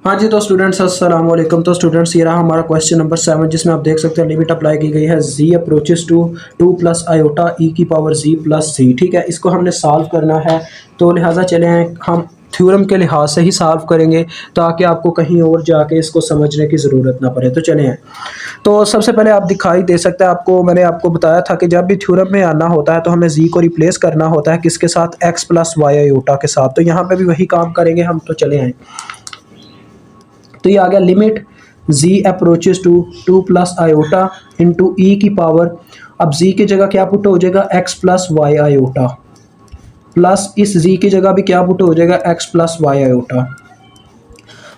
हाँ जी, तो स्टूडेंट्स अस्सलाम वालेकुम। तो स्टूडेंट्स ये रहा हमारा क्वेश्चन नंबर 7 जिसमें आप देख सकते हैं लिमिट अप्लाई की गई है z approaches to 2 plus iota e की पावर z प्लस z। ठीक है, इसको हमने सॉल्व करना है, तो लिहाजा चले आए हम थ्योरम के लिहाज से ही सॉल्व करेंगे ताकि आपको कहीं और जाके इसको समझने की ज़रूरत ना पड़े। तो चले आए, तो सबसे पहले आप दिखाई दे सकता है आपको, मैंने आपको बताया था कि जब भी थ्योरम में आना होता है तो हमें z को रिप्लेस करना होता है किसके साथ, x प्लस वाई आयोटा के साथ। तो यहाँ पे भी वही काम करेंगे हम। तो चले आए, तो ये आ गया limit z approaches to 2 plus iota into E की पावर। अब z की जगह क्या पुट हो जाएगा, x plus Y iota, plus इस z की जगह भी क्या पुट हो जाएगा, x प्लस वाई आयोटा।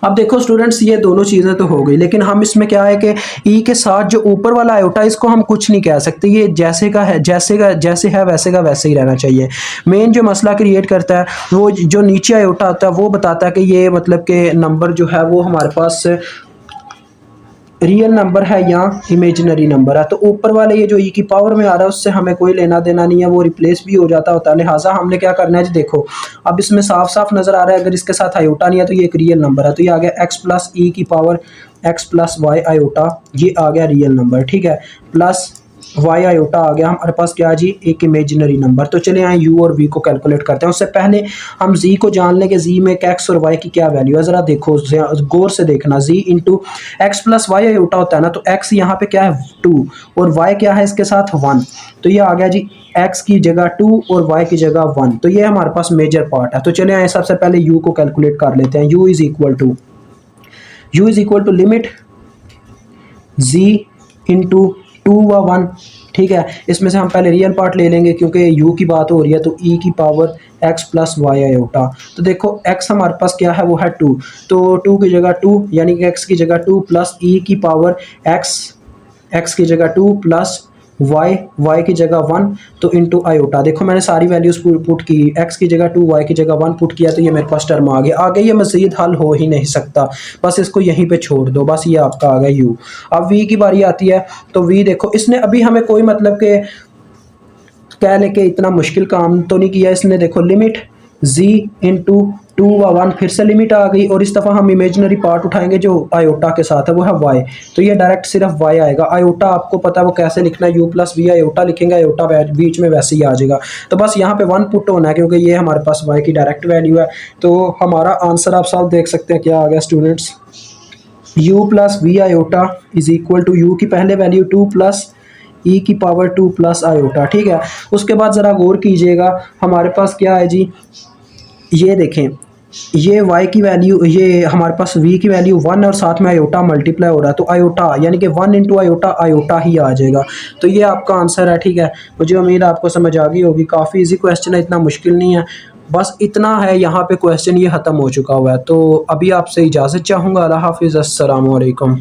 अब देखो स्टूडेंट्स, ये दोनों चीज़ें तो हो गई, लेकिन हम इसमें क्या है कि ई के साथ जो ऊपर वाला आयोटा इसको हम कुछ नहीं कह सकते, ये जैसे का है जैसे है वैसे का वैसे ही रहना चाहिए। मेन जो मसला क्रिएट करता है वो जो नीचे आयोटा होता है वो बताता है कि ये मतलब कि नंबर जो है वो हमारे पास रियल नंबर है या इमेजिनरी नंबर है। तो ऊपर वाले ये जो ई की पावर में आ रहा है उससे हमें कोई लेना देना नहीं है, वो रिप्लेस भी हो जाता होता है। लिहाजा हमने क्या करना है जी, देखो अब इसमें साफ साफ नजर आ रहा है अगर इसके साथ आयोटा नहीं है तो ये एक रियल नंबर है। तो ये आ गया एक्स प्लस ई की power X plus Y iota, ये आ गया रियल नंबर। ठीक है, प्लस वाई आयोटा आ गया हमारे पास क्या जी, एक इमेजिनरी नंबर। तो चले आए यू और वी को कैलकुलेट करते हैं। उससे पहले हम जी को जान लें कि जी में एक्स और वाई की क्या वैल्यू है। ज़रा देखो गौर से देखना, G into X plus Y iota होता है ना, तो एक्स यहाँ पे क्या है 2 और वाई क्या है इसके साथ 1। तो ये आ गया जी एक्स की जगह 2 और वाई की जगह 1। तो ये हमारे पास मेजर पार्ट है। तो चले आए सबसे पहले यू को कैलकुलेट कर लेते हैं। U is equal to limit G into 2 व 1। ठीक है, इसमें से हम पहले रियल पार्ट ले लेंगे क्योंकि u की बात हो रही है। तो e की power x plus Y iota. तो देखो x हमारे पास क्या है, वो है 2, तो 2 की जगह 2 यानी कि x की जगह 2 प्लस e की पावर x की जगह 2 प्लस y की जगह 1 तो इंटू आयोटा। देखो मैंने सारी वैल्यूज पुट की, x की जगह 2 y की जगह 1 पुट किया, तो ये मेरे पास टर्म आ गया। आगे ये मज़ीद हल हो ही नहीं सकता, बस इसको यहीं पे छोड़ दो, बस ये आपका आ गया u। अब v की बारी आती है, तो v देखो इसने अभी हमें कोई मतलब के कह ले के इतना मुश्किल काम तो नहीं किया इसने। देखो लिमिट z इंटू 2 व 1, फिर से लिमिट आ गई, और इस दफ़ा हम इमेजिनरी पार्ट उठाएंगे जो आयोटा के साथ है, वो है y। तो ये डायरेक्ट सिर्फ y आएगा। आयोटा आपको पता है वो कैसे लिखना है, u प्लस वी आयोटा लिखेंगे, आयोटा बीच में वैसे ही आ जाएगा। तो बस यहाँ पे 1 पुट होना है क्योंकि ये हमारे पास y की डायरेक्ट वैल्यू है। तो हमारा आंसर आप सब देख सकते हैं क्या आ गया students, u plus V iota is equal to u की पहले वैल्यू 2 प्लस e की पावर 2 प्लस आयोटा। ठीक है, उसके बाद ज़रा गौर कीजिएगा हमारे पास क्या है जी, ये देखें ये y की वैल्यू, ये हमारे पास v की वैल्यू 1 और साथ में आयोटा मल्टीप्लाई हो रहा है, तो आयोटा यानी कि 1 इंटू आयोटा आयोटा ही आ जाएगा। तो ये आपका आंसर है। ठीक है, मुझे उम्मीद है आपको समझ आ गई होगी। काफ़ी इजी क्वेश्चन है, इतना मुश्किल नहीं है, बस इतना है यहाँ पे क्वेश्चन ये ख़त्म हो चुका हुआ है। तो अभी आपसे इजाज़त चाहूँगा। अल्लाह हाफिज़, अस्सलाम वालेकुम।